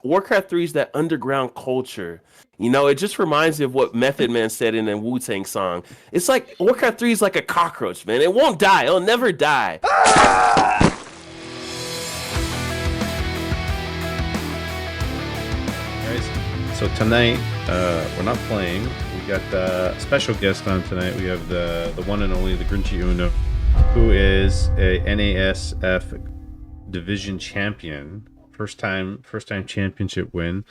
Warcraft 3 is that underground culture. It just reminds me of what Method Man said in a Wu-Tang song. It's like Warcraft 3 is like a cockroach, man. It won't die. It'll never die. Guys, so tonight we're not playing. We got a special guest on tonight. We have the one and only ThaGrinchyUno, who is a NASF division champion. First time championship win.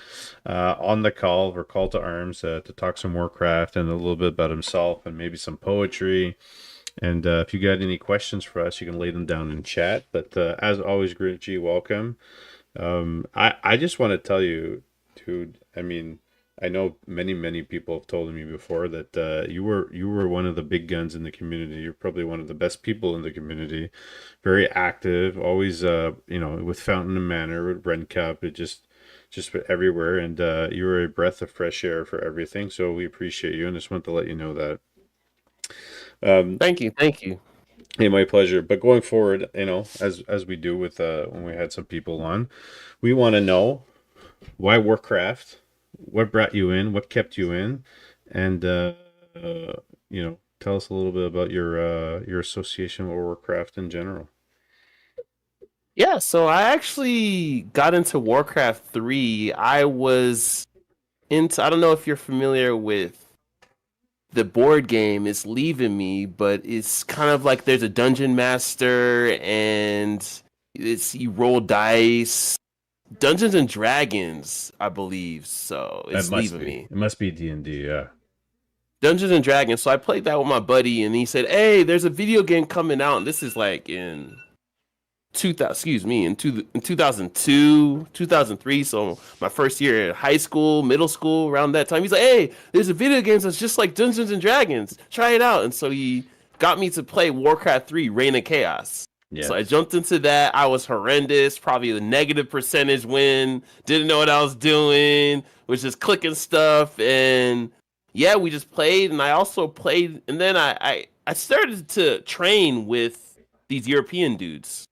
On the call, we're called to arms to talk some Warcraft and a little bit about himself and maybe some poetry. And if you got any questions for us, you can lay them down in chat. But as always, Grinchy, welcome. I just want to tell you, dude, I mean, I know many people have told me before that you were one of the big guns in the community. You're probably one of the best people in the community. Very active, always with Fountain and Manor, with Red Cup, it just everywhere. And you were a breath of fresh air for everything. So we appreciate you, and just want to let you know that. Thank you. Hey, my pleasure. But going forward, as we do with when we had some people on, we want to know why Warcraft, what brought you in, what kept you in, and tell us a little bit about your association with Warcraft in general. Yeah, so I actually got into Warcraft 3. I don't know if you're familiar with the board game. It's leaving me, but it's kind of like there's a dungeon master and you roll dice. Dungeons and Dragons, I believe. So it's leaving me. It must be D&D, yeah. Dungeons and Dragons. So I played that with my buddy, and he said, "Hey, there's a video game coming out." And this is like in 2002, 2003. So my first year in high school, middle school, around that time. He's like, "Hey, there's a video game that's just like Dungeons and Dragons. Try it out." And so he got me to play Warcraft 3: Reign of Chaos. Yes. So I jumped into that. I was horrendous, probably the negative percentage win. Didn't know what I was doing. Was just clicking stuff, and yeah, we just played. And I also played, and then I started to train with these European dudes.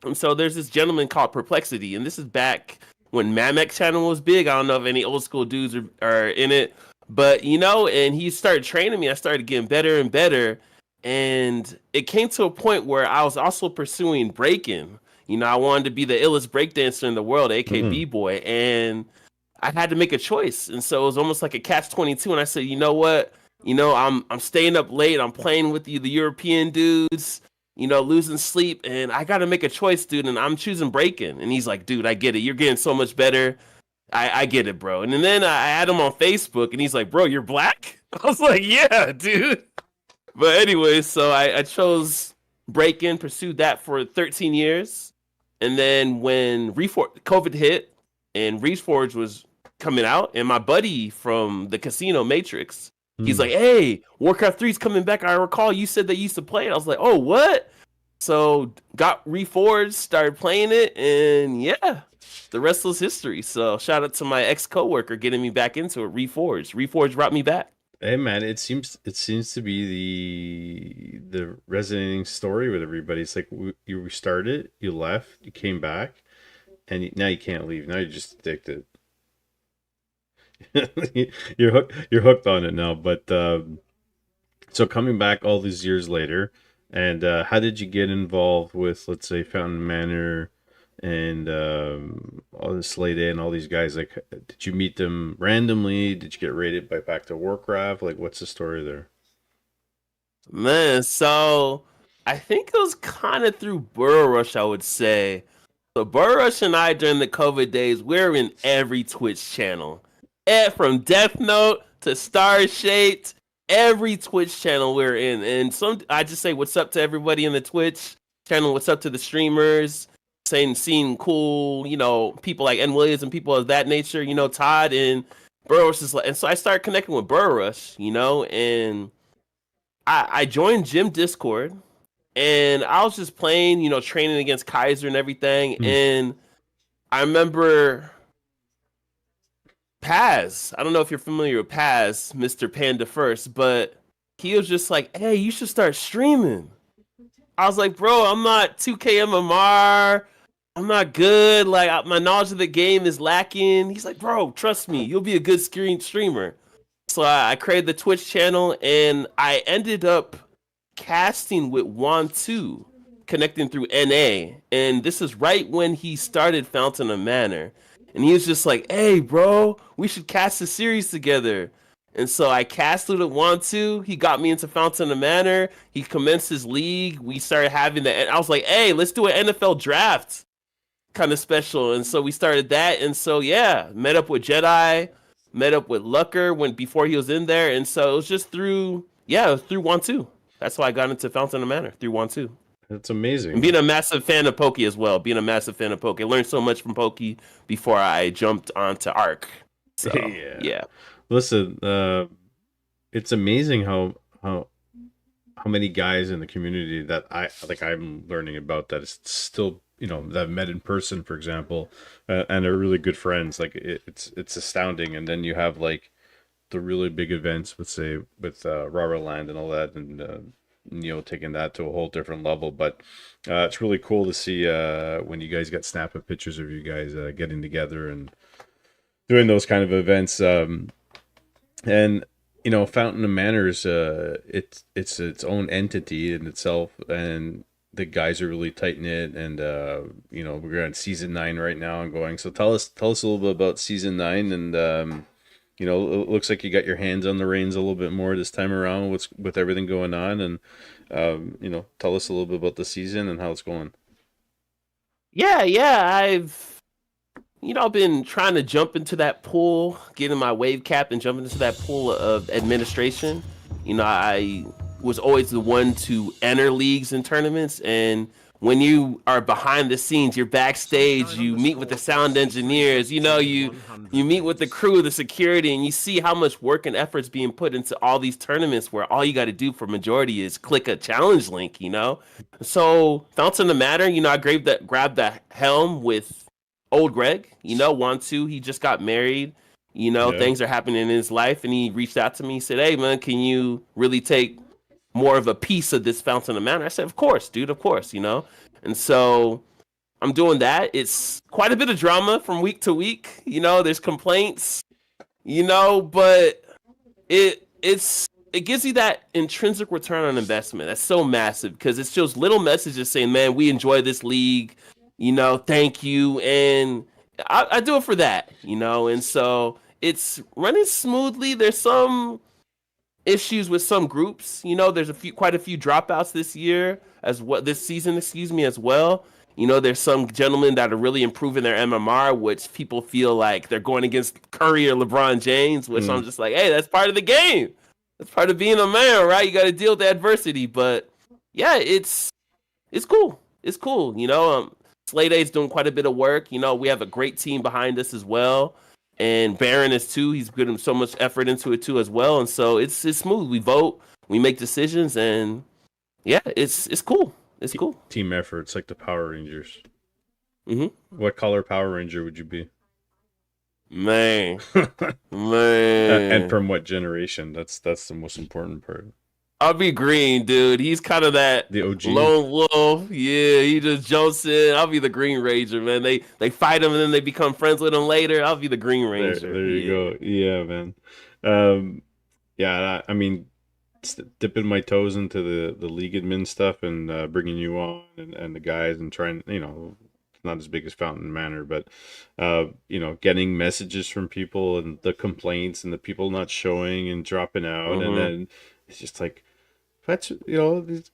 And so there's this gentleman called Perplexity, and this is back when Mamek channel was big. I don't know if any old school dudes are in it, but and he started training me. I started getting better and better. And it came to a point where I was also pursuing breaking. I wanted to be the illest breakdancer in the world, aka B-boy, and I had to make a choice. And so it was almost like a catch-22. And I said, you know what? I'm staying up late. I'm playing with the European dudes, losing sleep, and I got to make a choice, dude. And I'm choosing breaking. And he's like, dude, I get it. You're getting so much better. I get it, bro. And then I had him on Facebook, and he's like, bro, you're black? I was like, yeah, dude. But anyway, so I chose break-in, pursued that for 13 years. And then when COVID hit and Reforged was coming out, and my buddy from the casino Matrix, he's like, hey, Warcraft 3 is coming back. I recall you said that you used to play it. I was like, oh, what? So got Reforged, started playing it, and yeah, the rest was history. So shout out to my ex-coworker getting me back into it, Reforged. Reforged brought me back. Hey man, it seems to be the resonating story with everybody. It's like you started, you left, you came back, and now you can't leave. Now you're just addicted. You're hooked on it now. But so coming back all these years later, and how did you get involved with, let's say, Fountain Manor and all this Slay Day and all these guys? Like, did you meet them randomly? Did you get rated by Back to Warcraft? Like, what's the story there? Man, so I think it was kind of through Burrow Rush, I would say. So Burrow Rush and I, during the COVID days, we're in every Twitch channel. From Death Note to Star Shaped, every Twitch channel we're in. And I just say what's up to everybody in the Twitch channel, what's up to the streamers, seeing cool, people like N. Williams and people of that nature, Todd and Burrow Rush is like, and so I started connecting with Burrow Rush, and I joined Gym Discord, and I was just playing, training against Kaiser and everything, and I remember Paz. I don't know if you're familiar with Paz, Mr. Panda First, but he was just like, hey, you should start streaming. I was like, bro, I'm not 2K MMR. I'm not good. Like my knowledge of the game is lacking. He's like, bro, trust me, you'll be a good streamer. So I created the Twitch channel, and I ended up casting with Juan 2, connecting through NA. And this is right when he started Fountain of Manor. And he was just like, hey, bro, we should cast a series together. And so I casted with Juan 2. He got me into Fountain of Manor. He commenced his league. We started having the. I was like, hey, let's do an NFL draft kind of special. And so we started that. And so, yeah, met up with Jedi, met up with Lucker when before he was in there. And so it was just through, yeah, it was through 1-2. That's why I got into Fountain of Manor through 1-2. That's amazing. And being a massive fan of Pokey as well. Being a massive fan of Pokey. I learned so much from Pokey before I jumped onto Arc. So, yeah. Listen, it's amazing how many guys in the community that I'm learning about that is still, that I've met in person, for example, and are really good friends. Like it's astounding. And then you have like the really big events with Rara Land and all that, and taking that to a whole different level. But it's really cool to see when you guys get snap of pictures of you guys getting together and doing those kind of events. And Fountain of Manors, it's its own entity in itself, and the guys are really tight knit. And we're on season 9 right now and going. So tell us a little bit about season 9, and it looks like you got your hands on the reins a little bit more this time around with everything going on. And tell us a little bit about the season and how it's going. Yeah, I've been trying to jump into that pool, getting my wave cap and jumping into that pool of administration. I was always the one to enter leagues and tournaments. And when you are behind the scenes, you're backstage, you meet with the sound engineers, you meet with the crew, the security, and you see how much work and effort's being put into all these tournaments where all you got to do for majority is click a challenge link, So Fountain of Manor, I grabbed the helm with old Greg, 1-2, he just got married, things are happening in his life, and he reached out to me, he said, hey man, can you really take more of a piece of this Fountain of Manor? I said, of course, dude, of course, and so I'm doing that. It's quite a bit of drama from week to week, there's complaints, but it gives you that intrinsic return on investment that's so massive, because it's just little messages saying, man, we enjoy this league, thank you. And I do it for that, and so it's running smoothly. There's some issues with some groups, there's quite a few dropouts this season, as well. There's some gentlemen that are really improving their MMR, which people feel like they're going against Curry or LeBron James, which I'm just like, hey, that's part of the game. That's part of being a man, right? You got to deal with the adversity. But yeah, it's cool. It's cool. Slay Day's doing quite a bit of work. We have a great team behind us as well. And Baron is too. He's putting so much effort into it too as well. And so it's smooth. We vote, we make decisions, and yeah, it's cool. It's cool. Team effort. It's like the Power Rangers. Mm-hmm. What color Power Ranger would you be? Man. And from what generation? That's the most important part. I'll be green, dude. He's kind of that the OG lone wolf. Yeah, he just jumps in. I'll be the Green Ranger, man. They fight him and then they become friends with him later. I'll be the Green Ranger. There you go. Yeah, man. Yeah, I mean, dipping my toes into the league admin stuff and bringing you on and the guys and trying, it's not as big as Fountain Manor, but getting messages from people and the complaints and the people not showing and dropping out, and then it's just like, that's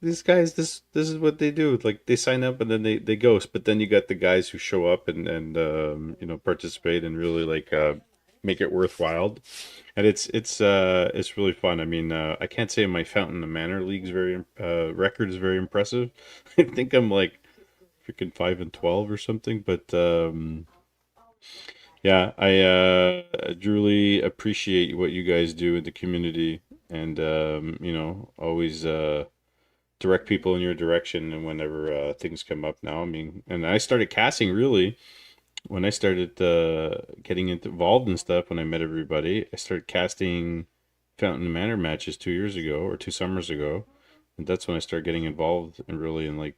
these guys, this is what they do. Like, they sign up and then they ghost, but then you got the guys who show up and participate and really like make it worthwhile. And it's really fun. I mean, I can't say my Fountain of Manor league's record is very impressive. I think I'm like freaking 5-12 or something, but yeah, I truly appreciate what you guys do in the community, and always direct people in your direction. And whenever things come up now, I mean, and I started casting really when I started getting involved in stuff. When I met everybody, I started casting Fountain Manor matches 2 years ago or 2 summers ago, and that's when I started getting involved and really like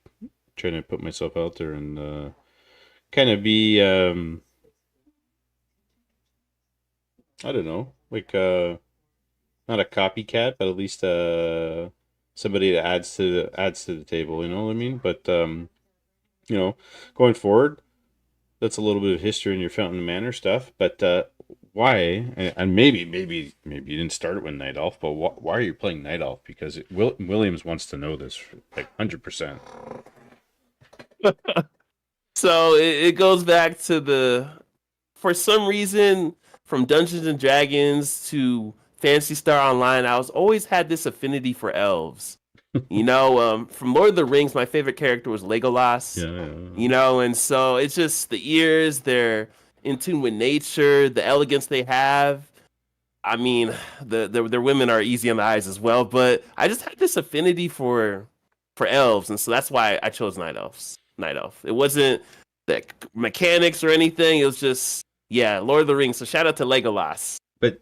trying to put myself out there and kind of be I don't know, like not a copycat, but at least somebody that adds to the table. You know what I mean? But you know, going forward, that's a little bit of history in your Fountain Manor stuff. But why? And maybe you didn't start it with Night Elf, but why are you playing Night Elf? Because Williams wants to know this, like 100%. So it goes back to for some reason, from Dungeons and Dragons to Fantasy Star Online, I was always had this affinity for elves. From Lord of the Rings, my favorite character was Legolas. Yeah. And so it's just the ears, they're in tune with nature, the elegance they have. I mean, their women are easy on the eyes as well, but I just had this affinity for elves, and so that's why I chose Night Elves. Night Elf. It wasn't the mechanics or anything. It was just Lord of the Rings. So shout out to Legolas. But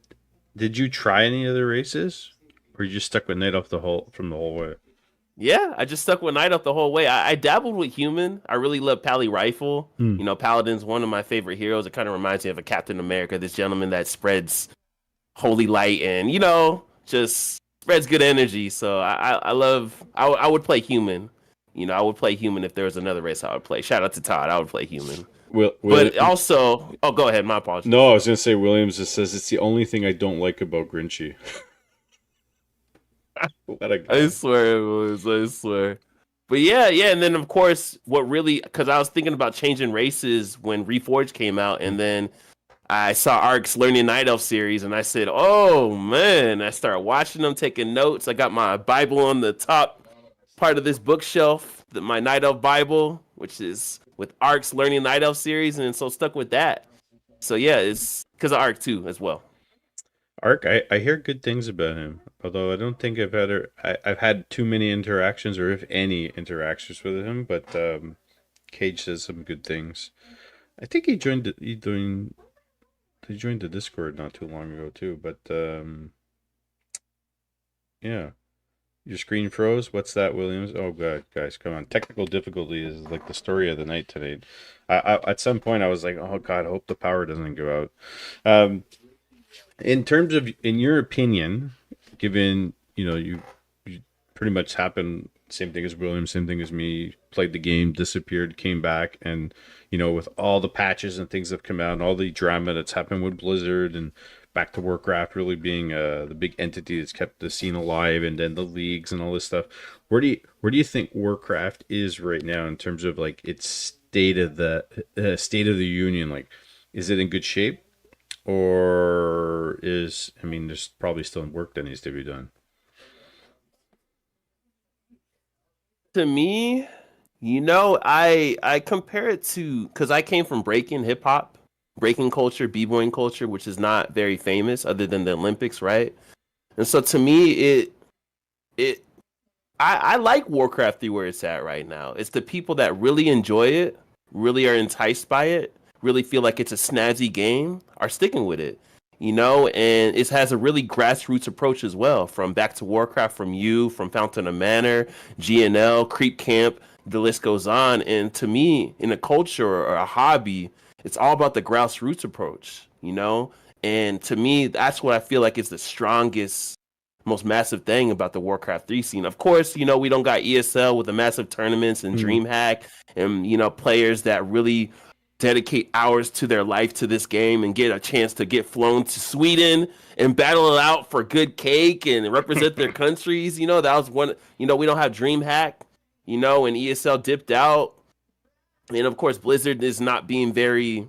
did you try any other races, or you just stuck with Night Elf from the whole way? Yeah, I just stuck with Night Elf the whole way. I dabbled with human. I really love Pally Rifle. Paladin's one of my favorite heroes. It kind of reminds me of a Captain America, this gentleman that spreads holy light and just spreads good energy. So I love. I would play human. I would play human if there was another race I would play. Shout out to Todd. I would play human. But also, go ahead. My apologies. No, I was gonna say Williams just says it's the only thing I don't like about Grinchy. I swear it was. I swear. But yeah, and then of course, because I was thinking about changing races when Reforged came out, and then I saw Ark's Learning Night Elf series, and I said, "Oh man!" I started watching them, taking notes. I got my Bible on the top part of this bookshelf, my Night Elf Bible, which is with Ark's Learning Night Elf series, and so stuck with that. So yeah, it's because of Ark too as well. Ark, I hear good things about him, although I don't think I've had too many interactions, or if any interactions with him. But Cage says some good things. I think he joined the Discord not too long ago too. But yeah, your screen froze. What's that, Williams? Oh god, guys, come on! Technical difficulty is like the story of the night today. At some point I was like, oh god, I hope the power doesn't go out. In terms of, in your opinion, given you pretty much happened same thing as William, same thing as me, played the game, disappeared, came back, and with all the patches and things that have come out, and all the drama that's happened with Blizzard, and back to Warcraft really being the big entity that's kept the scene alive, and then the leagues and all this stuff. Where do you think Warcraft is right now in terms of like its state of the union? Like, is it in good shape? Or there's probably still work that needs to be done. To me, I compare it to, because I came from breaking hip hop, breaking culture, b-boying culture, which is not very famous other than the Olympics, right? And so to me, I like Warcraft 3 where it's at right now. It's the people that really enjoy it, really are enticed by it, really feel like it's a snazzy game, are sticking with it, and it has a really grassroots approach as well, from Back to Warcraft, from Fountain of Manor, GNL, Creep Camp, the list goes on. And to me, in a culture or a hobby, it's all about the grassroots approach, and to me, that's what I feel like is the strongest, most massive thing about the Warcraft 3 scene. Of course, we don't got ESL with the massive tournaments and DreamHack and, players that really dedicate hours to their life to this game and get a chance to get flown to Sweden and battle it out for good cake and represent their countries. That was one, we don't have DreamHack, and ESL dipped out. And of course, Blizzard is not being very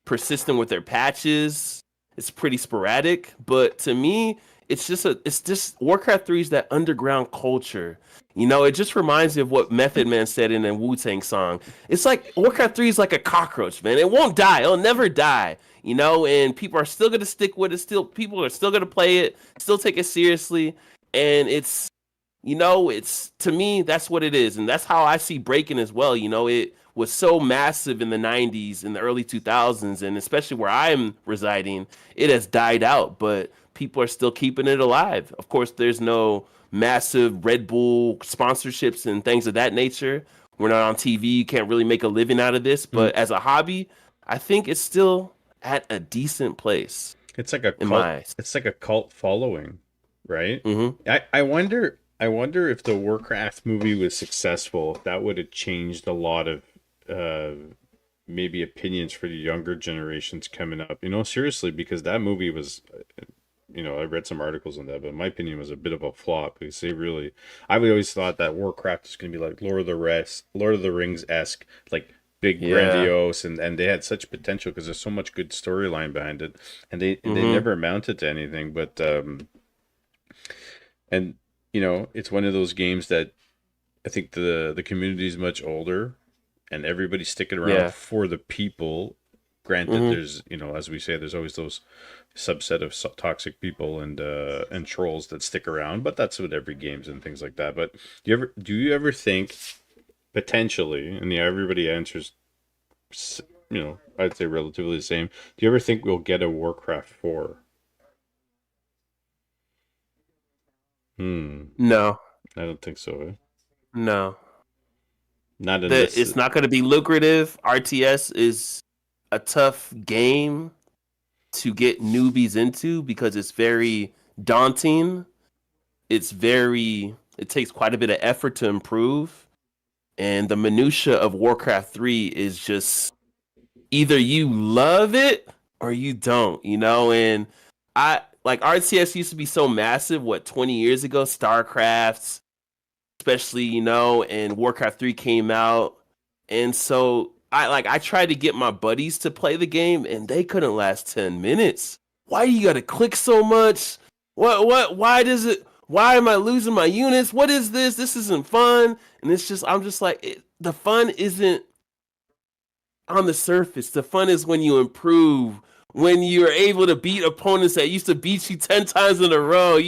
persistent with their patches. It's pretty sporadic, but to me, it's just Warcraft 3 is that underground culture. It just reminds me of what Method Man said in a Wu-Tang song. It's like Warcraft 3 is like a cockroach, man. It won't die. It'll never die. And people are still going to stick with it. People are still going to play it, still take it seriously. And it's to me, that's what it is. And that's how I see breaking as well. It was so massive in the 90s, in the early 2000s, and especially where I'm residing, it has died out, but people are still keeping it alive. Of course, there's no massive Red Bull sponsorships and things of that nature, We're not on TV. You can't really make a living out of this. But as a hobby, I think it's still at a decent place. It's like a in cult. my eyes. It's like a cult following, right? Mm-hmm. I wonder. I wonder if the Warcraft movie was successful, if that would have changed a lot of maybe opinions for the younger generations coming up. Seriously, because that movie was, I read some articles on that, but in my opinion was a bit of a flop because I always thought that Warcraft was going to be like Lord of the Rings esque, like big, grandiose, and they had such potential because there's so much good storyline behind it, and they never amounted to anything. But and it's one of those games that I think the community is much older, and everybody's sticking around for the people. Granted, there's as we say, there's always those subset of toxic people and trolls that stick around, but that's with every games and things like that. But do you ever think potentially, and everybody answers, I'd say relatively the same. Do you ever think we'll get a Warcraft 4? No, I don't think so. Eh? no. Not in this. It's not going to be lucrative. RTS is a tough game to get newbies into because it's very daunting. It takes quite a bit of effort to improve. And the minutia of Warcraft 3 is just either you love it or you don't, and RTS used to be so massive, 20 years ago, StarCraft, especially, and Warcraft 3 came out. And so I tried to get my buddies to play the game and they couldn't last 10 minutes. Why do you got to click so much? Why am I losing my units? What is this? This isn't fun. And I'm just like, the fun isn't on the surface. The fun is when you improve, when you're able to beat opponents that used to beat you 10 times in a row,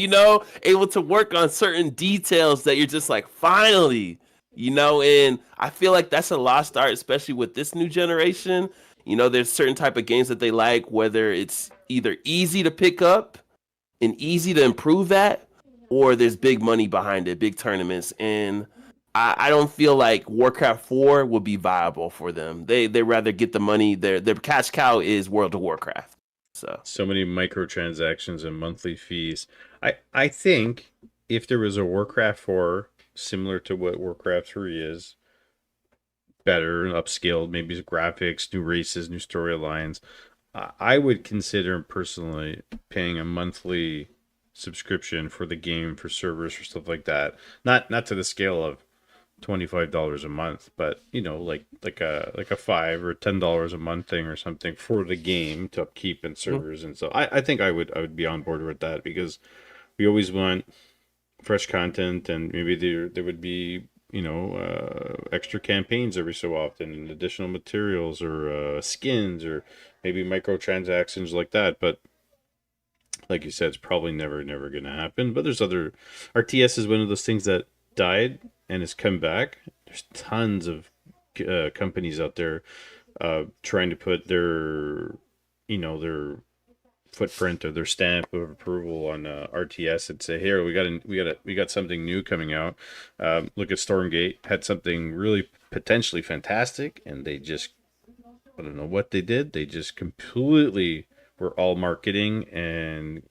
able to work on certain details that you're just like, finally, and I feel like that's a lost art, especially with this new generation. There's certain type of games that they like, whether it's either easy to pick up and easy to improve at, or there's big money behind it, big tournaments. And I don't feel like Warcraft 4 would be viable for them. They rather get the money. Their cash cow is World of Warcraft. So many microtransactions and monthly fees. I think if there was a Warcraft 4 similar to what Warcraft 3 is, better, upscaled, maybe graphics, new races, new storylines, I would consider personally paying a monthly subscription for the game, for servers, for stuff like that. Not to the scale of $25 a month, but like a $5 or $10 a month thing or something for the game to upkeep and servers. And so I think I would be on board with that, because we always want fresh content, and maybe there would be extra campaigns every so often, and additional materials, or skins, or maybe microtransactions like that. But like you said, it's probably never going to happen. But there's other RTS is one of those things that died and has come back. There's tons of companies out there trying to put their footprint or their stamp of approval on RTS and say, here, we got something new coming out. Look at Stormgate, had something really potentially fantastic, and they just, I don't know what they did. They just completely were all marketing and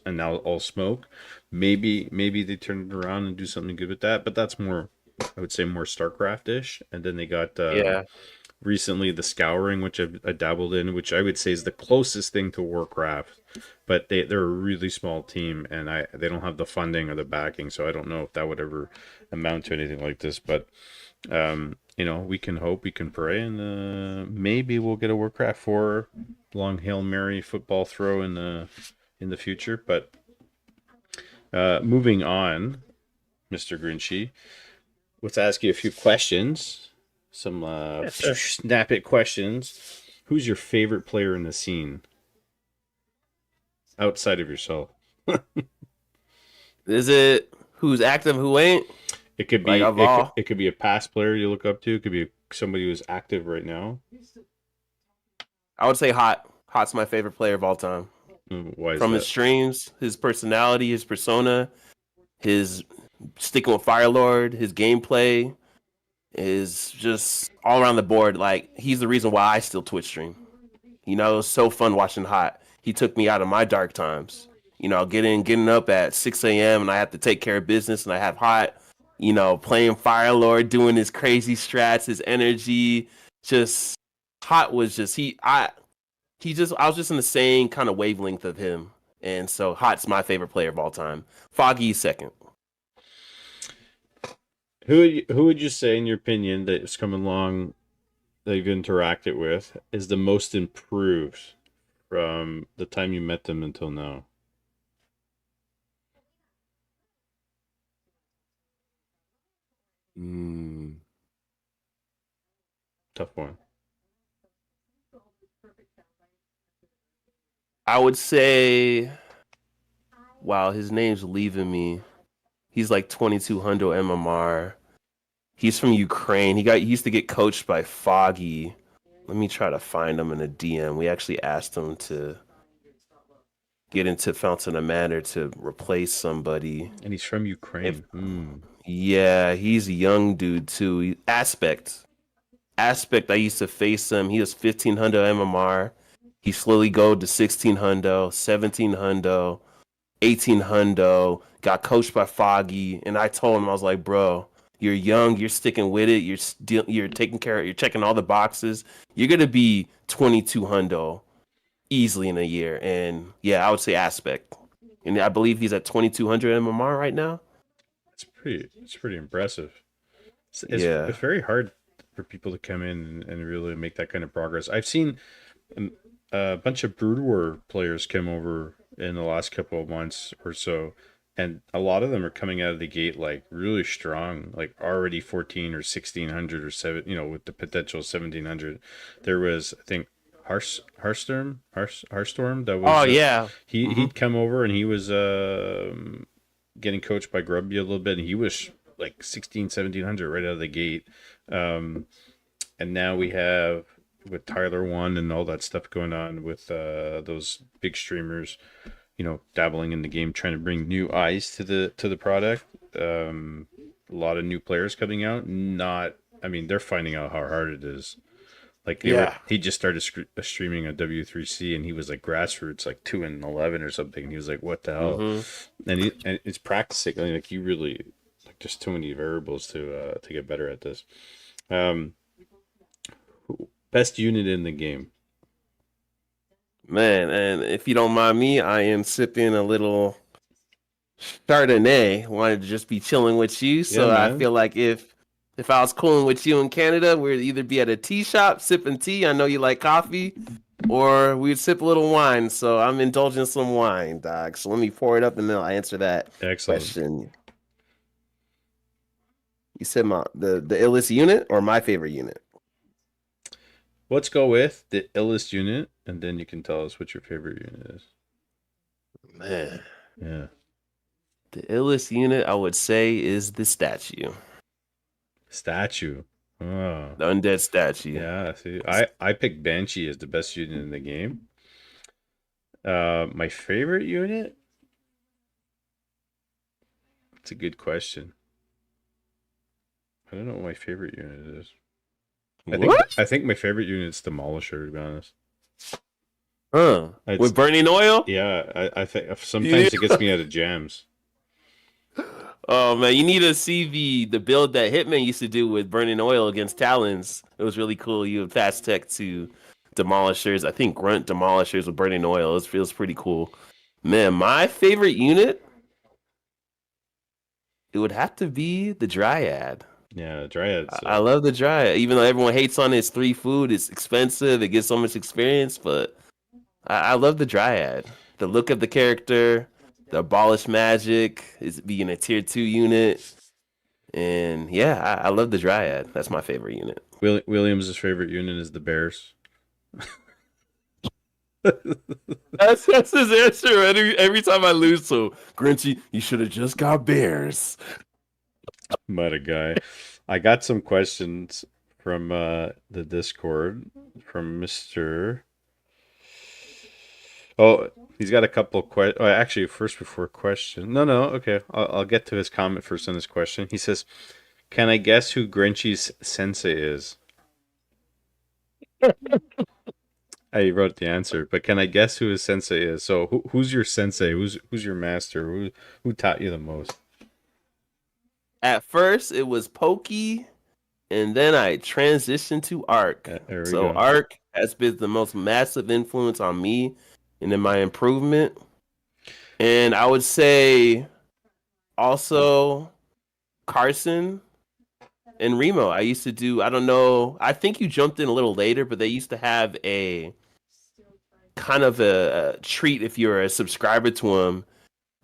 now all smoke. Maybe they turn it around and do something good with that, but that's more, I would say, more StarCraft-ish. And then they got recently the Scouring, which I dabbled in, which I would say is the closest thing to Warcraft, but they're a really small team, and they don't have the funding or the backing, so I don't know if that would ever amount to anything like this. But we can hope, we can pray, and maybe we'll get a Warcraft 4 long Hail Mary football throw in the future. But moving on, Mr. Grinchy, let's ask you a few questions. Some snap it questions. Who's your favorite player in the scene outside of yourself? Is it who's active, who ain't? It could be it could be a past player you look up to. It could be somebody who's active right now. I would say Hot. Hot's my favorite player of all time. Why is From that? his streams, his personality, his persona, his sticking with Firelord, his gameplay. is just all around the board. Like he's the reason why I still Twitch stream. You know, it was so fun watching Hot. He took me out of my dark times. You know, getting up at 6 a.m. and I have to take care of business and I have Hot, you know, playing Fire Lord, doing his crazy strats, his energy. Just Hot was just he just I was just in the same kind of wavelength of him. And so Hot's my favorite player of all time. Foggy second. Who would you say, in your opinion, that has come along that you've interacted with is the most improved from the time you met them until now? Mm, Tough one. I would say, wow, his name's leaving me. He's like 2200 MMR. He's from Ukraine. He used to get coached by Foggy. Let me try to find him in a DM. We actually asked him to get into Fountain of Manor to replace somebody. And he's from If Ukraine. Yeah, he's a young dude too. Aspect. I used to face him. He was 1500 MMR. He slowly go to 1600, 1700, 1800. Got coached by Foggy, and I told him I was like, bro, you're young, you're sticking with it, you're taking care of, you're checking all the boxes. You're gonna be 2200 easily in a year, and yeah, I would say Aspect, and I believe he's at 2200 MMR right now. It's pretty impressive. Yeah. It's very hard for people to come in and really make that kind of progress. I've seen a bunch of Brood War players come over in the last couple of months or so, and a lot of them are coming out of the gate like really strong, like already 14 or 1600 or 7, you know, with the potential 1700. There was, I think, Harstorm that Oh was yeah. Hmm. he'd come over and he was getting coached by Grubby a little bit, and he was like 16, 1700 right out of the gate. Um, and now we have, with Tyler One and all that stuff going on with those big streamers, you know, dabbling in the game, trying to bring new eyes to the product. A lot of new players coming out. Not, I mean, they're finding out how hard it is. Like Yeah. he just started streaming on W3C, and he was like Grassroots, like 2-11 or something. And he was like, "What the hell?" Hmm. And it's practicing. I mean, like, you really, like, there's too many variables to get better at this. Um, Best unit in the game. Man, and if you don't mind me, I am sipping a little Chardonnay. Wanted to just be chilling with you, Yeah, so I man. feel like if I was cooling with you in Canada, we'd either be at a tea shop sipping tea. I know you like coffee, or we'd sip a little wine. So I'm indulging some wine, dog. So let me pour it up, and then I'll answer that Excellent. question. You said the illest unit or my favorite unit? Let's go with the illest unit, and then you can tell us what your favorite unit is. Man, Yeah. the illest unit I would say is the statue, Statue. Oh. the undead statue. Yeah, see, I picked Banshee as the best unit in the game. My favorite unit? It's a good question. I don't know what my favorite unit is. What? I think my favorite unit is Demolisher, to be honest. Huh? It's, With burning oil? yeah, I think sometimes it gets me out of jams. Oh man, you need to see the build that Hitman used to do with burning oil against Talons. It was really cool. You would fast tech to demolishers. I think grunt demolishers with burning oil. It feels pretty cool. Man, my favorite unit, it would have to be the Dryad. Yeah, Dryads. I love the Dryad, even though everyone hates on its 3 food. It's expensive. It gives so much experience, but I love the Dryad. The look of the character, the abolish magic, is being a tier 2 unit. And yeah, I love the Dryad. That's my favorite unit. Williams' favorite unit is the Bears. That's his answer every time I lose. So, Grinchy, you should have just got bears. Meta guy. I got some questions from the Discord from Mr. Oh, he's got a couple of questions. Oh, actually, first before question. No, okay. I'll get to his comment first on his question. He says, Can I guess who Grinchy's sensei is? I wrote the answer, but can I guess who his sensei is? So who's your sensei? Who's your master? Who taught you the most? At first, it was Pokey, and then I transitioned to Arc. There we So go. Arc has been the most massive influence on me and in my improvement. And I would say also Carson and Remo. I used to do, I don't know, I think you jumped in a little later, but they used to have a kind of a treat if you're a subscriber to them,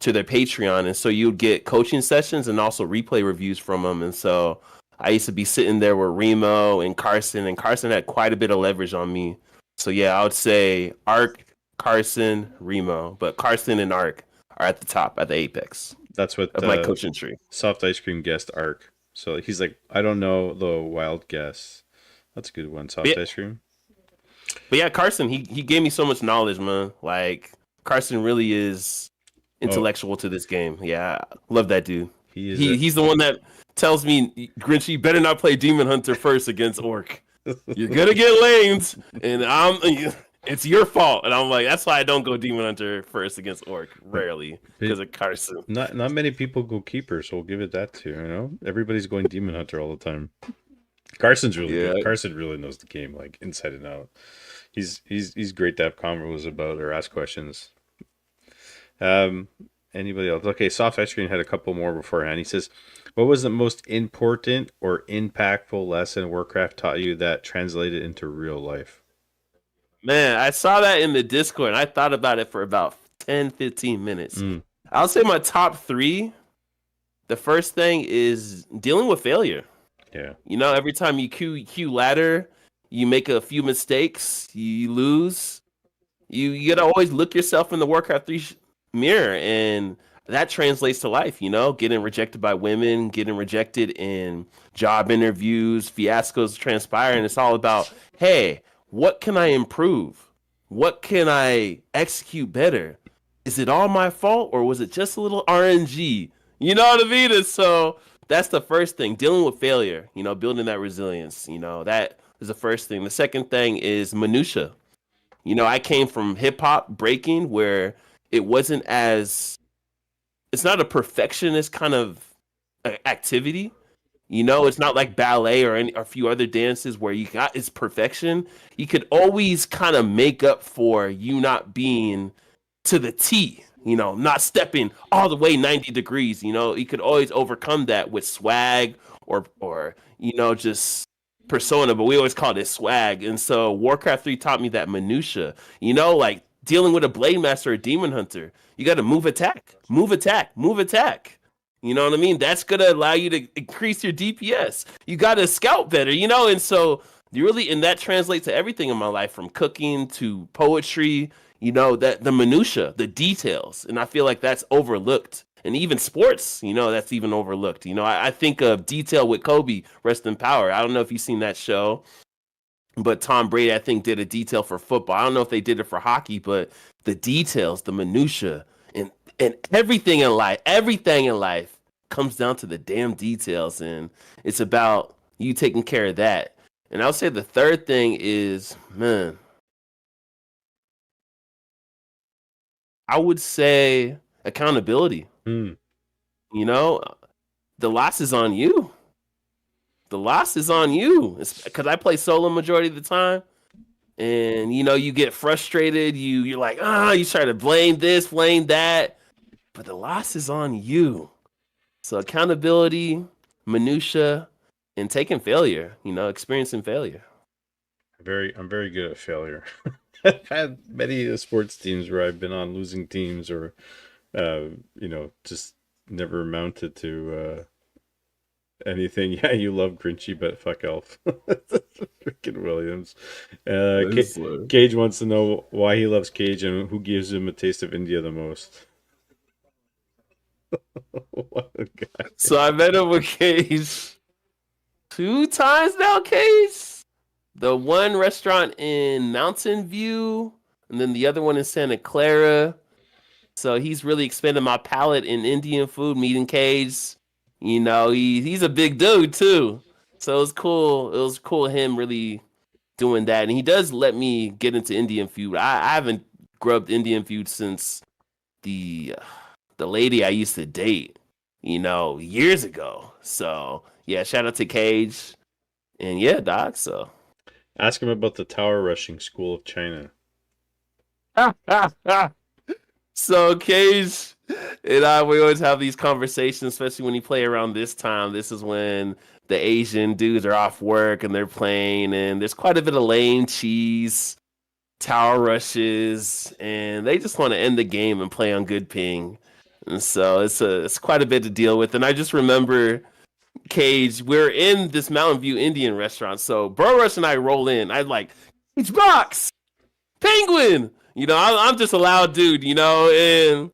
to their Patreon. And so you'd get coaching sessions and also replay reviews from them. And so I used to be sitting there with Remo and Carson had quite a bit of leverage on me. So yeah, I would say Arc, Carson, Remo, but Carson and Arc are at the top, at the apex. That's what of my coaching tree. Soft Ice Cream guest Arc. So he's like, I don't know the wild guess. That's a good one. Soft Ice Cream. But yeah, Carson, he gave me so much knowledge, man. Like Carson really is intellectual to this game. Yeah, love that dude. He's the one that tells me, Grinchy, you better not play Demon Hunter first against Orc. You're gonna get lanes, and it's your fault. And I'm like, that's why I don't go Demon Hunter first against Orc. Rarely, because of Carson. Not many people go Keeper, so we'll give it that too. You know, everybody's going Demon Hunter all the time. Carson's really good. Carson really knows the game like inside and out. He's great to have convos about or ask questions. Anybody else? Okay, Soft Ice Cream had a couple more beforehand. He says, what was the most important or impactful lesson Warcraft taught you that translated into real life? Man, I saw that in the Discord, and I thought about it for about 10, 15 minutes. I'll say my top 3. The first thing is dealing with failure. Yeah. You know, every time you queue ladder, you make a few mistakes, you lose. You gotta always look yourself in the Warcraft 3 mirror, and that translates to life. You know, getting rejected by women, getting rejected in job interviews, fiascos transpire, and it's all about, hey, what can I improve? What can I execute better? Is it all my fault, or was it just a little RNG? You know what I mean? And so that's the first thing, dealing with failure, you know, building that resilience. You know, that is the first thing. The second thing is minutia. You know, I came from hip hop breaking where it wasn't as, it's not a perfectionist kind of activity. You know, it's not like ballet or a few other dances where you got it's perfection. You could always kind of make up for you not being to the T, you know, not stepping all the way 90 degrees. You know, you could always overcome that with swag or you know, just persona, but we always called it swag. And so Warcraft 3 taught me that minutia, you know, like dealing with a Blade Master or Demon Hunter. You got to move, attack, move, attack, move, attack. You know what I mean? That's going to allow you to increase your DPS. You got to scout better, you know? And so you really, and that translates to everything in my life, from cooking to poetry, you know, that the minutia, the details. And I feel like that's overlooked. And even sports, you know, that's even overlooked. You know, I think of Detail with Kobe, Rest in Power. I don't know if you've seen that show, but Tom Brady, I think, did a detail for football. I don't know if they did it for hockey, but the details, the minutia, and everything in life comes down to the damn details. And it's about you taking care of that. And I'll say the third thing is, man, I would say accountability. You know, the loss is on you. The loss is on you. It's because I play solo majority of the time. And, you know, you get frustrated. You're like, you try to blame this, blame that. But the loss is on you. So accountability, minutia, and taking failure, you know, experiencing failure. I'm very good at failure. I've had many sports teams where I've been on losing teams or, you know, just never amounted to anything. Yeah, you love Grinchy, but fuck Elf. Freaking Williams. Cage wants to know why he loves Cage and who gives him a taste of India the most. What a guy. So I met him with Cage 2 times now, Cage. The one restaurant in Mountain View, and then the other one in Santa Clara. So he's really expanded my palate in Indian food, meeting Cage. He's a big dude too. So it was cool. It was cool him really doing that, and he does let me get into Indian food. I haven't grubbed Indian food since the the lady I used to date, years ago. So yeah, shout out to Cage, and yeah, Doc. So Ask him about the tower rushing school of China. so Cage and we always have these conversations, especially when you play around this time. This is when the Asian dudes are off work and they're playing, and there's quite a bit of lame cheese, tower rushes, and they just want to end the game and play on good ping. And so it's quite a bit to deal with. And I just remember Cage, we're in this Mountain View Indian restaurant. So Bro Rush and I roll in. I'm like, it's Box, Penguin. I'm just a loud dude, and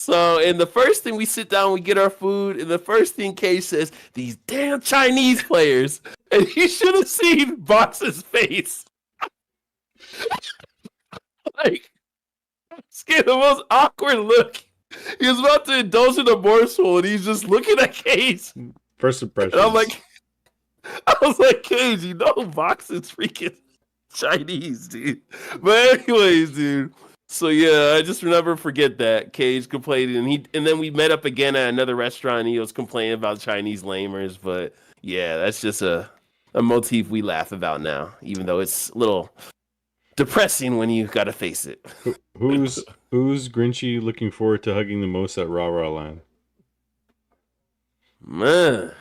so, and the first thing we sit down, we get our food, and the first thing Cage says, these damn Chinese players. And you should have seen Box's face. Like, just getting the most awkward look. He was about to indulge in a morsel, and he's just looking at Cage. First impression. And I was like, Cage, Box is freaking Chinese, dude. But anyways, dude. So yeah, I just never forget that Cage complained, and then we met up again at another restaurant, and he was complaining about Chinese lamers. But yeah, that's just a motif we laugh about now, even though it's a little depressing when you gotta face it. Who's Grinchy looking forward to hugging the most at Rah Rah Land? Man.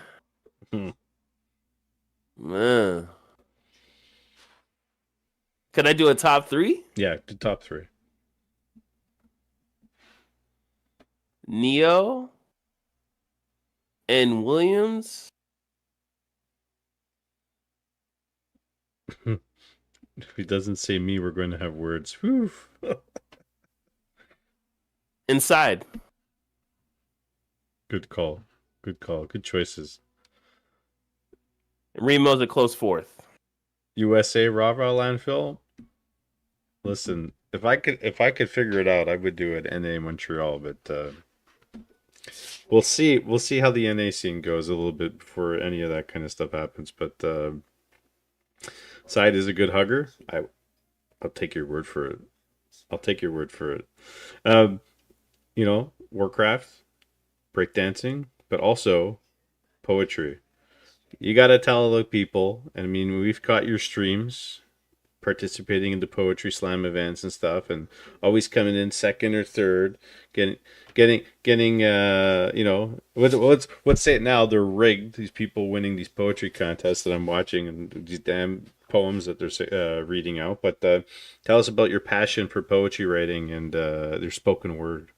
Can I do a top 3? Yeah, the top 3. Neo and Williams. If he doesn't say me, we're going to have words. Whew. Inside. Good call. Good choices. Remo's a close 4th. USA Rah Rah Landfill. Listen, if I could figure it out, I would do it NA Montreal, but we'll see. We'll see how the NA scene goes a little bit before any of that kind of stuff happens. But Side is a good hugger. I'll take your word for it. Warcraft, breakdancing, but also poetry. You got to tell the people. I mean, we've caught your streams participating in the poetry slam events and stuff, and always coming in second or third, getting let's say it now, they're rigged, these people winning these poetry contests that I'm watching, and these damn poems that they're reading out. But tell us about your passion for poetry writing and their spoken word.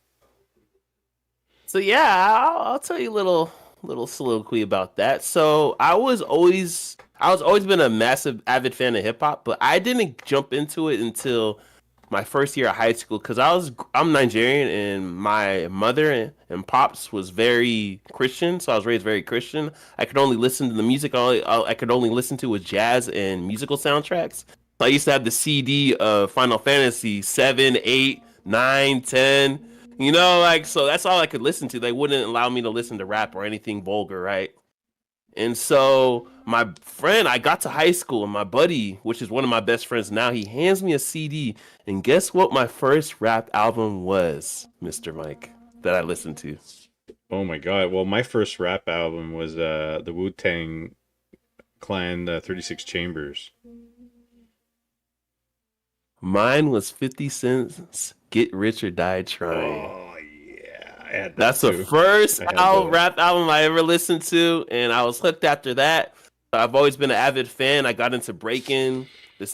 So yeah, I'll tell you a little soliloquy about that. So I was always been a massive avid fan of hip hop, but I didn't jump into it until my first year of high school because I'm Nigerian, and my mother and pops was very Christian, so I was raised very Christian. I could only listen to the music I could only listen to was jazz and musical soundtracks. So I used to have the CD of Final Fantasy 7, 8, 9, 10. So that's all I could listen to. They wouldn't allow me to listen to rap or anything vulgar, right? And so my friend, I got to high school, and my buddy, which is one of my best friends now, he hands me a CD, and guess what my first rap album was, Mr. Mike, that I listened to? Oh my God. Well, my first rap album was the Wu-Tang Clan 36 Chambers. Mine was 50 Cent's Get Rich or Die Trying. Oh yeah, I had That's the first rap album I ever listened to, and I was hooked after that. I've always been an avid fan. I got into breaking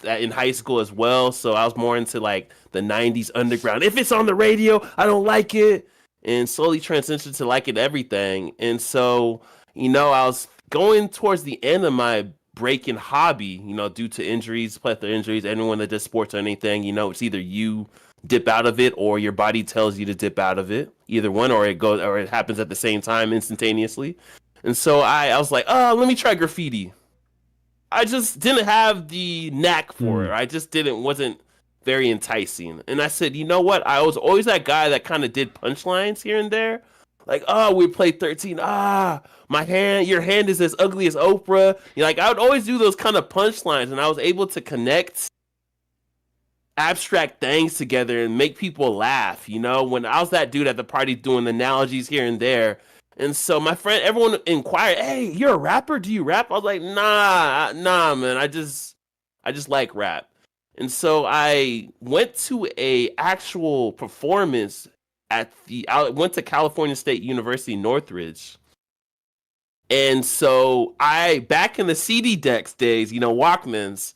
in high school as well, so I was more into like the 90s underground. If it's on the radio, I don't like it, and slowly transitioned to liking everything. And so, I was going towards the end of my breaking hobby, due to injuries, plethora injuries. Anyone that does sports or anything, it's either you dip out of it or your body tells you to dip out of it. Either one, or it happens at the same time instantaneously. And so I was like, let me try graffiti. I just didn't have the knack for it. I just wasn't very enticing. And I said, you know what? I was always that guy that kind of did punchlines here and there, Like, oh, we played 13. Ah, my hand, your hand is as ugly as Oprah. Like, I would always do those kind of punchlines, and I was able to connect abstract things together and make people laugh. When I was that dude at the party doing analogies here and there. And so my friend, everyone inquired, "Hey, you're a rapper? Do you rap?" I was like, nah, man. I just like rap. And so I went to a actual performance I went to California State University Northridge. And so back in the CD decks days, Walkmans,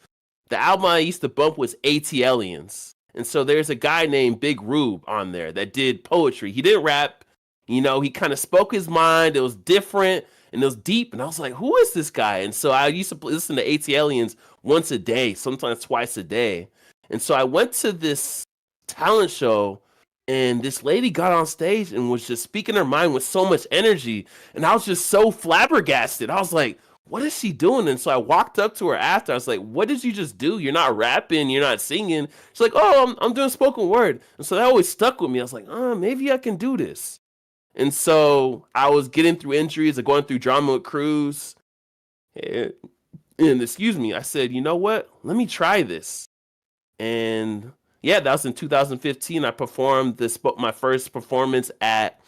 the album I used to bump was ATLiens. And so there's a guy named Big Rube on there that did poetry. He didn't rap. He kind of spoke his mind. It was different and it was deep. And I was like, who is this guy? And so I used to listen to ATLiens once a day, sometimes twice a day. And so I went to this talent show and this lady got on stage and was just speaking her mind with so much energy. And I was just so flabbergasted. I was like, what is she doing? And so I walked up to her after. I was like, what did you just do? You're not rapping. You're not singing. She's like, oh, I'm doing spoken word. And so that always stuck with me. I was like, oh, maybe I can do this. And so I was getting through injuries and going through drama with Cruz. And excuse me, I said, you know what? Let me try this. And yeah, that was in 2015. I performed my first performance at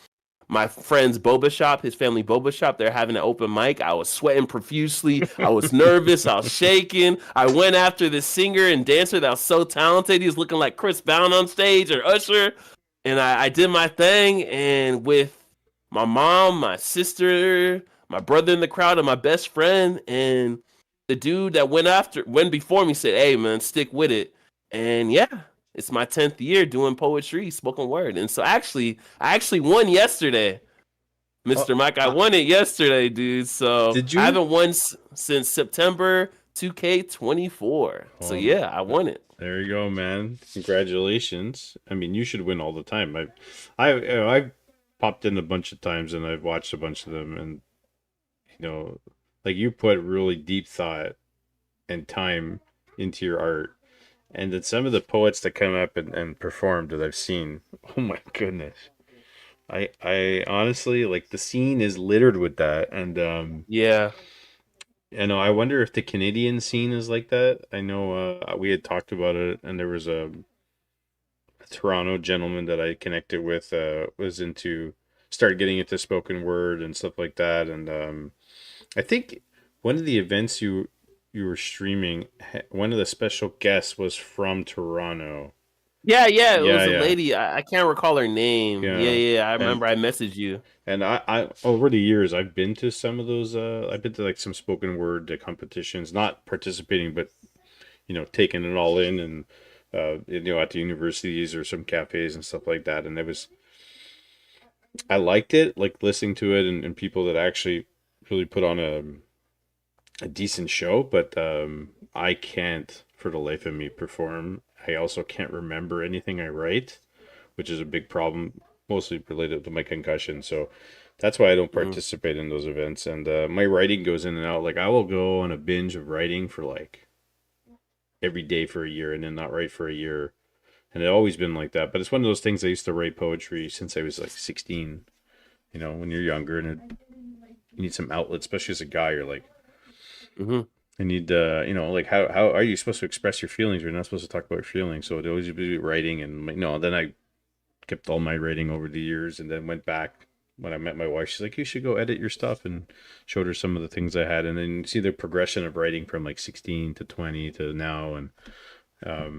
my friend's boba shop, his family boba shop. They're having an open mic. I was sweating profusely. I was nervous. I was shaking. I went after this singer and dancer that was so talented. He was looking like Chris Brown on stage or Usher. And I did my thing. And with my mom, my sister, my brother in the crowd, and my best friend, and the dude that went before me said, hey, man, stick with it. And yeah, it's my 10th year doing poetry, spoken word. And so I actually won yesterday, Mr. Mike. I won it yesterday, dude. So Did you? I haven't won since September 2K24. So yeah, I won it. There you go, man. Congratulations. I mean, you should win all the time. I've popped in a bunch of times and I've watched a bunch of them, and like, you put really deep thought and time into your art. And then some of the poets that come up and performed that I've seen, oh my goodness. I honestly, like, the scene is littered with that. And Yeah. I wonder if the Canadian scene is like that. I know we had talked about it, and there was a Toronto gentleman that I connected with, started getting into spoken word and stuff like that. And I think one of the events you were streaming, one of the special guests was from Toronto. Yeah, it was a Yeah. lady. I can't recall her name. Yeah. I remember I messaged you. And I over the years, I've been to some of those. I've been to, like, some spoken word competitions, not participating, but taking it all in, and at the universities or some cafes and stuff like that. And I liked it, like, listening to it, and people that actually really put on a decent show. But I can't, for the life of me, perform. I also can't remember anything I write, which is a big problem, mostly related to my concussion. So that's why I don't participate in those events. And my writing goes in and out. Like, I will go on a binge of writing for, like, every day for a year, and then not write for a year. And it's always been like that. But it's one of those things. I used to write poetry since I was like 16. When you're younger, and you need some outlet, especially as a guy. You're like, I need, like, how are you supposed to express your feelings? You're not supposed to talk about your feelings. So it always be writing. And then I kept all my writing over the years, and then went back when I met my wife. She's like, you should go edit your stuff, and showed her some of the things I had. And then see the progression of writing from like 16 to 20 to now. And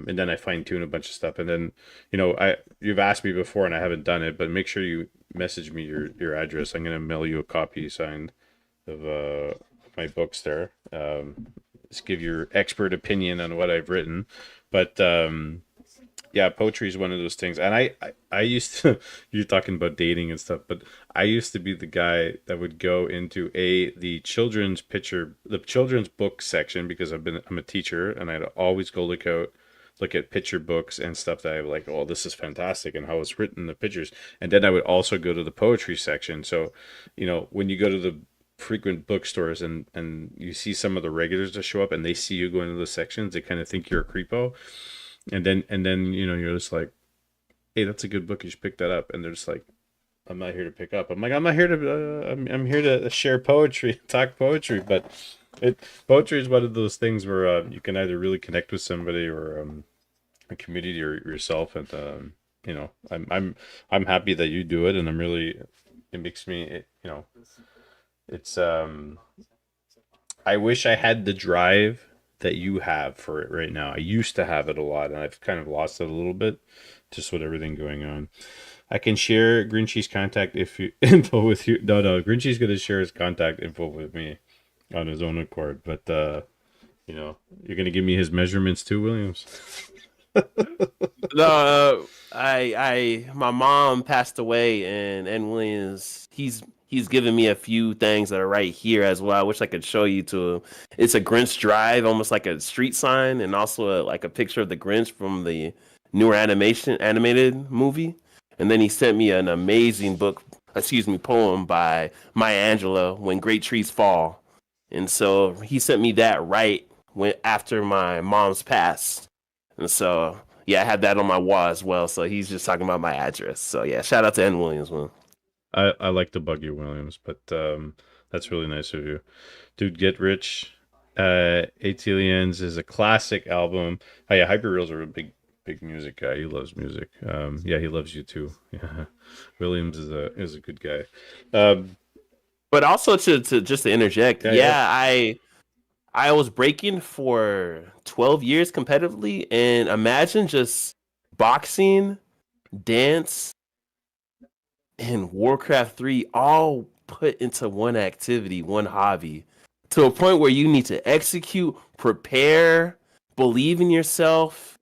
then I fine tune a bunch of stuff. And then, you've asked me before and I haven't done it, but make sure you message me your address. I'm going to mail you a copy signed of my books there. Just give your expert opinion on what I've written. But yeah, poetry is one of those things. And I used to, you're talking about dating and stuff, but I used to be the guy that would go into the children's book section, because I'm a teacher, and I'd always go look at picture books and stuff that I'm like, oh, this is fantastic, and how it's written, the pictures. And then I would also go to the poetry section. So, when you go to the frequent bookstores and you see some of the regulars that show up and they see you going to those sections, they kind of think you're a creepo. And then you're just like, hey, that's a good book, you should pick that up. And they're just like, I'm not here to pick up. I'm like, I'm not here to. I'm here to share poetry, talk poetry. But poetry is one of those things where you can either really connect with somebody or a community or yourself. And you know, I'm happy that you do it, and I'm really. It makes me, you know, it's I wish I had the drive that you have for it right now. I used to have it a lot, and I've kind of lost it a little bit, just with everything going on. I can share Grinchy's contact info with you. No, Grinchy's gonna share his contact info with me on his own accord. But you know, you're gonna give me his measurements too, Williams. No, my mom passed away, and Williams, he's given me a few things that are right here as well. I wish I could show you to him. It's a Grinch drive, almost like a street sign, and also like a picture of the Grinch from the newer animated movie. And then he sent me an amazing poem by Maya Angelou, "When Great Trees Fall." And so he sent me that right when after my mom's passed. And so, yeah, I had that on my wall as well. So he's just talking about my address. So yeah, shout out to N Williams, man. I like to bug you, Williams, but that's really nice of you, dude. Get Rich, Atilians is a classic album. Oh yeah, Hyperreal's are a big music guy. He loves music. Yeah, he loves you too. Yeah, Williams is a good guy. But also to just to interject, I was breaking for 12 years competitively, and imagine just boxing, dance, and Warcraft 3 all put into one activity, one hobby, to a point where you need to execute, prepare, believe in yourself,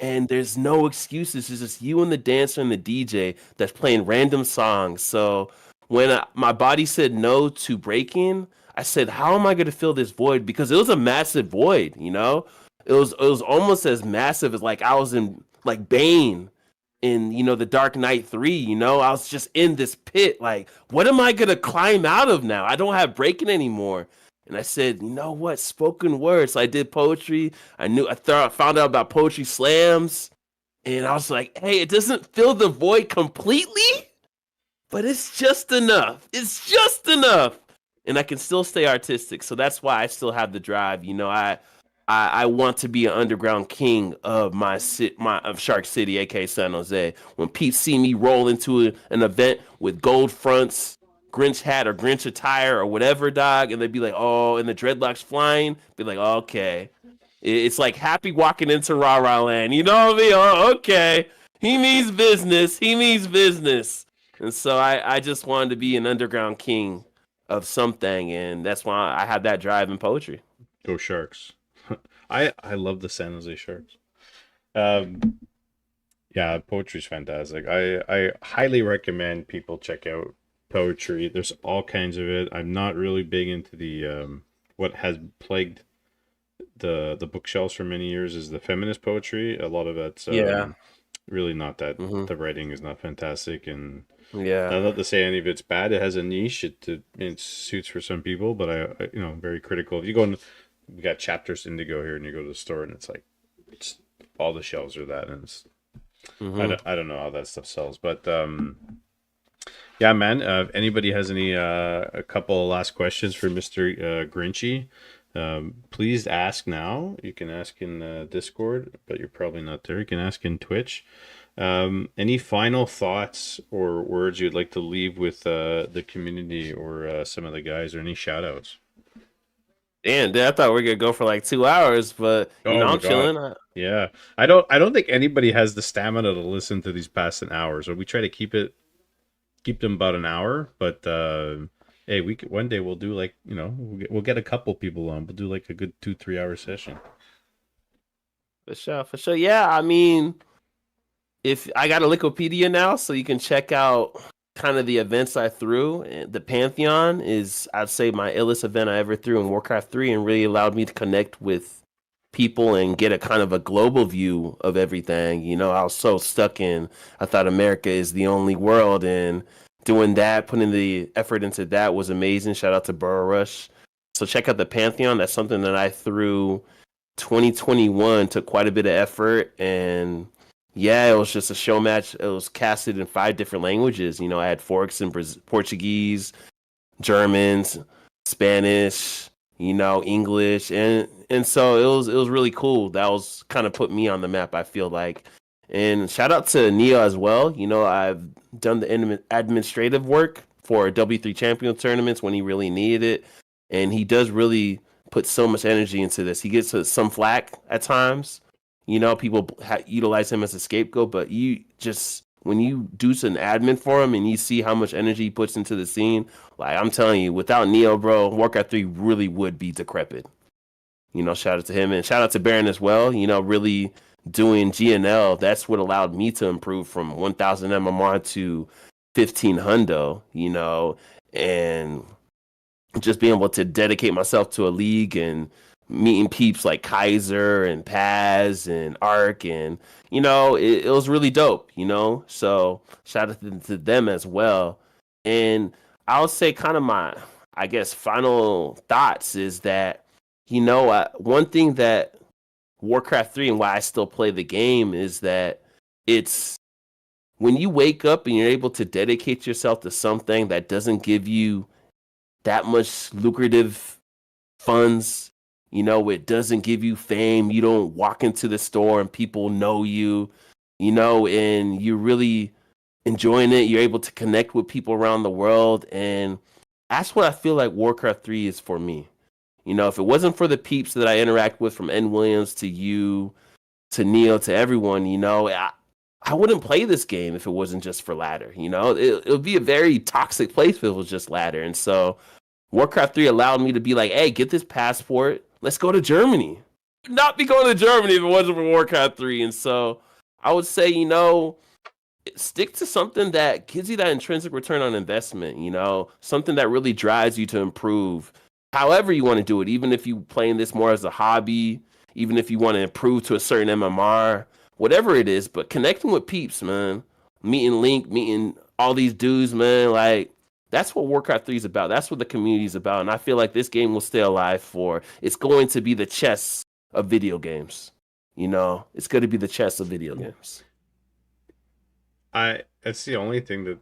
and there's no excuses. It's just you and the dancer and the DJ that's playing random songs. So when my body said no to breaking, I said, "How am I going to fill this void?" Because it was a massive void. You know, it was almost as massive as like I was in like Bane in the Dark Knight 3. I was just in this pit. Like, what am I going to climb out of now? I don't have breaking anymore. And I said, you know what? Spoken words. So I did poetry. Found out about poetry slams. And I was like, hey, it doesn't fill the void completely, but it's just enough. It's just enough. And I can still stay artistic. So that's why I still have the drive. I want to be an underground king of of Shark City, aka San Jose. When people see me roll into an event with gold fronts, Grinch hat or Grinch attire or whatever, dog, and they'd be like, "Oh," and the dreadlocks flying, be like, oh, "Okay." It's like Happy walking into Rah Rah Land. You know what I mean? Oh, okay. He means business. He means business. And so I just wanted to be an underground king of something, and that's why I have that drive in poetry. Go Sharks. I love the San Jose Sharks. Yeah, poetry's fantastic. I highly recommend people check out poetry. There's all kinds of it. I'm not really big into the what has plagued the bookshelves for many years is the feminist poetry. A lot of it's really not that. The writing is not fantastic, and not to say any of it's bad. It has a niche. It suits for some people, but I'm very critical. If you go we got Chapters Indigo here, and you go to the store, and it's like all the shelves are that, and it's I don't know how that stuff sells, but yeah, man. If anybody has any a couple of last questions for Mr. Grinchy, please ask now. You can ask in Discord, but you're probably not there. You can ask in Twitch. Any final thoughts or words you'd like to leave with the community or some of the guys, or any shout outs? Damn, I thought we were gonna go for like 2 hours, but I'm chilling. Yeah, I don't think anybody has the stamina to listen to these past an hour, so we try to keep them about an hour. But hey, one day we'll do like we'll get a couple people on. We'll do like a good 2-3 hour session. For sure. Yeah, I mean, if I got a Wikipedia now, so you can check out kind of the events I threw. The Pantheon is, I'd say, my illest event I ever threw in Warcraft 3, and really allowed me to connect with people and get a kind of a global view of everything. I was so stuck in, I thought America is the only world, and doing that, putting the effort into that was amazing. Shout out to Burrow Rush. So check out the Pantheon. That's something that I threw 2021, took quite a bit of effort, and Yeah, it was just a show match. It was casted in 5 different languages. You know, I had forks in Portuguese, Germans, Spanish, you know, English, and so it was really cool. That was kind of put me on the map, I feel like. And shout out to Neo as well. You know, I've done the administrative work for W3 Champion tournaments when he really needed it, and he does really put so much energy into this. He gets some flack at times. You know, people utilize him as a scapegoat, but you just when you do some admin for him and you see how much energy he puts into the scene, like I'm telling you, without Neo, bro, Warcraft 3 really would be decrepit. You know, shout out to him and shout out to Baron as well. You know, really doing GNL. That's what allowed me to improve from 1,000 MMR to 15 hundo. You know, and just being able to dedicate myself to a league and meeting peeps like Kaiser and Paz and Ark and you know it was really dope, you know, so shout out to them as well. And I'll say kind of my I guess final thoughts is that you know one thing that Warcraft 3 and why I still play the game is that it's when you wake up and you're able to dedicate yourself to something that doesn't give you that much lucrative funds. You know, it doesn't give you fame. You don't walk into the store and people know you, you know, and you're really enjoying it. You're able to connect with people around the world. And that's what I feel like Warcraft 3 is for me. You know, if it wasn't for the peeps that I interact with from N. Williams to you, to Neil, to everyone, you know, I wouldn't play this game if it wasn't just for ladder. You know, it would be a very toxic place if it was just ladder. And so Warcraft 3 allowed me to be like, hey, get this passport. Let's go to Germany. Not be going to Germany if it wasn't for Warcraft 3. And so I would say, you know, stick to something that gives you that intrinsic return on investment, you know, something that really drives you to improve. However you want to do it, even if you playing this more as a hobby, even if you want to improve to a certain MMR, whatever it is, but connecting with peeps, man. Meeting Link, meeting all these dudes, man, like that's what Warcraft 3 is about. That's what the community is about. And I feel like this game will stay alive for. It's going to be the chess of video games. You know, it's going to be the chess of video games. That's the only thing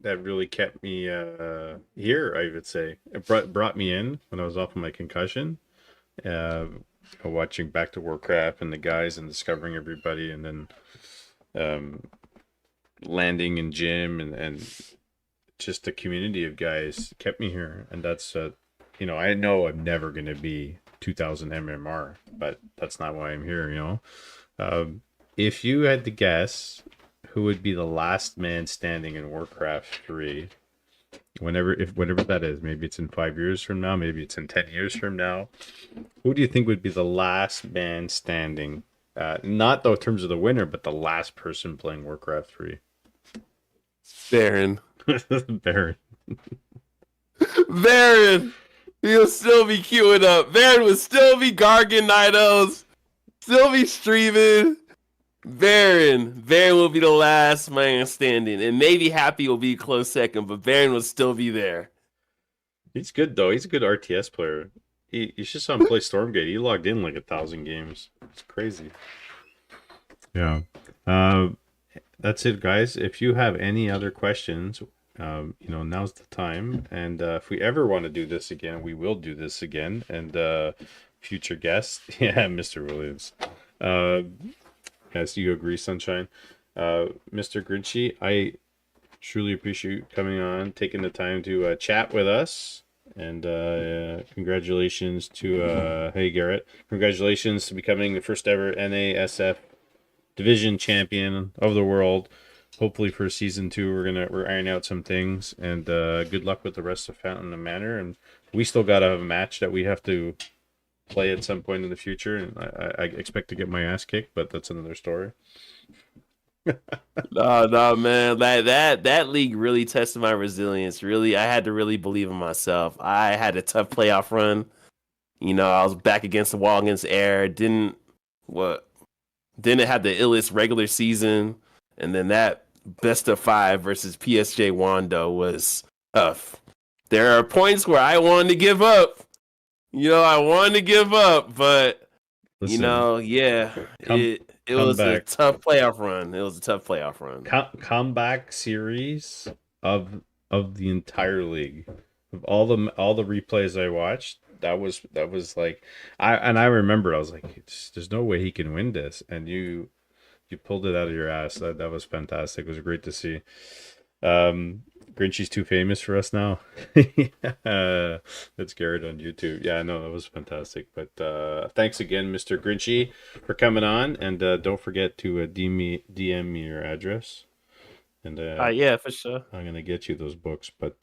that really kept me here, I would say. It brought me in when I was off of my concussion. Watching Back to Warcraft and the guys and discovering everybody, and then landing in gym and just the community of guys kept me here. And that's you know, I know I'm never going to be 2000 MMR, but that's not why I'm here, you know. If you had to guess who would be the last man standing in Warcraft 3, whenever that is, maybe it's in 5 years from now, maybe it's in 10 years from now, who do you think would be the last man standing? Not though in terms of the winner, but the last person playing Warcraft 3. Baron. Baron. Baron. He'll still be queuing up. Baron would still be Gargan Nidos. Still be streaming. Baron will be the last man standing. And maybe Happy will be a close second, but Baron will still be there. He's good though. He's a good RTS player. You just saw him play Stormgate. He logged in like 1,000 games. It's crazy. Yeah. That's it, guys. If you have any other questions, you know, now's the time. And if we ever want to do this again, we will do this again. And future guests, yeah, Mr. Williams. Yes, you agree, Sunshine. Mr. Grinchy, I truly appreciate you coming on, taking the time to chat with us. And congratulations to hey Garrett, congratulations to becoming the first ever NASF division champion of the world. Hopefully for season 2 we're ironing out some things, and good luck with the rest of Fountain of Manor. And we still gotta have a match that we have to play at some point in the future, and I expect to get my ass kicked, but that's another story. No, man. That league really tested my resilience. Really, I had to really believe in myself. I had a tough playoff run. You know, I was back against the wall against Air. Didn't have the illest regular season, and then that best of 5 versus PSJ Wando was tough. There are points where I wanted to give up. You know, I wanted to give up, but listen, you know, yeah, It was a comeback tough playoff run. It was a tough playoff run. comeback series of the entire league. Of all the replays I watched, that was like I remember I was like, there's no way he can win this, and you pulled it out of your ass. That was fantastic. It was great to see. Grinchy's too famous for us now. That's Garrett on YouTube. Yeah, no, that was fantastic. But thanks again, Mr. Grinchy, for coming on. And don't forget to DM me your address. And Yeah, for sure. I'm gonna get you those books. But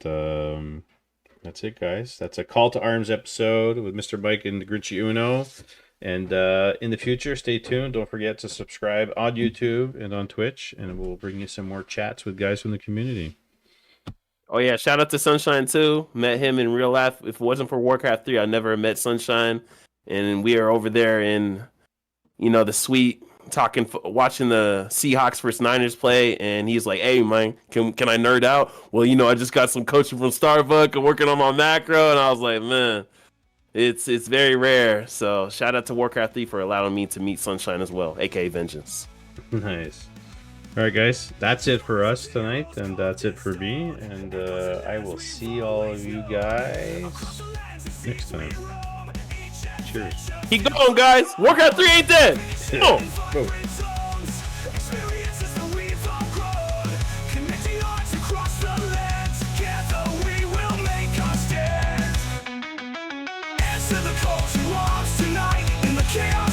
that's it, guys. That's a call to arms episode with Mr. Mike and the ThaGrinchyUno. And in the future, stay tuned. Don't forget to subscribe on YouTube and on Twitch, and we'll bring you some more chats with guys from the community. Oh yeah, shout out to Sunshine too. Met him in real life. If it wasn't for Warcraft 3, I never met Sunshine. And we are over there in, the suite watching the Seahawks versus Niners play. And he's like, "Hey man, can I nerd out?" Well, I just got some coaching from Starbucks and working on my macro. And I was like, man, it's very rare. So shout out to Warcraft 3 for allowing me to meet Sunshine as well, aka Vengeance. Nice. All right, guys, that's it for us tonight, and that's it for me, and I will see all of you guys next time. Cheers. Keep going, guys. Warcraft 3 ain't dead. Go. Go. Chaos.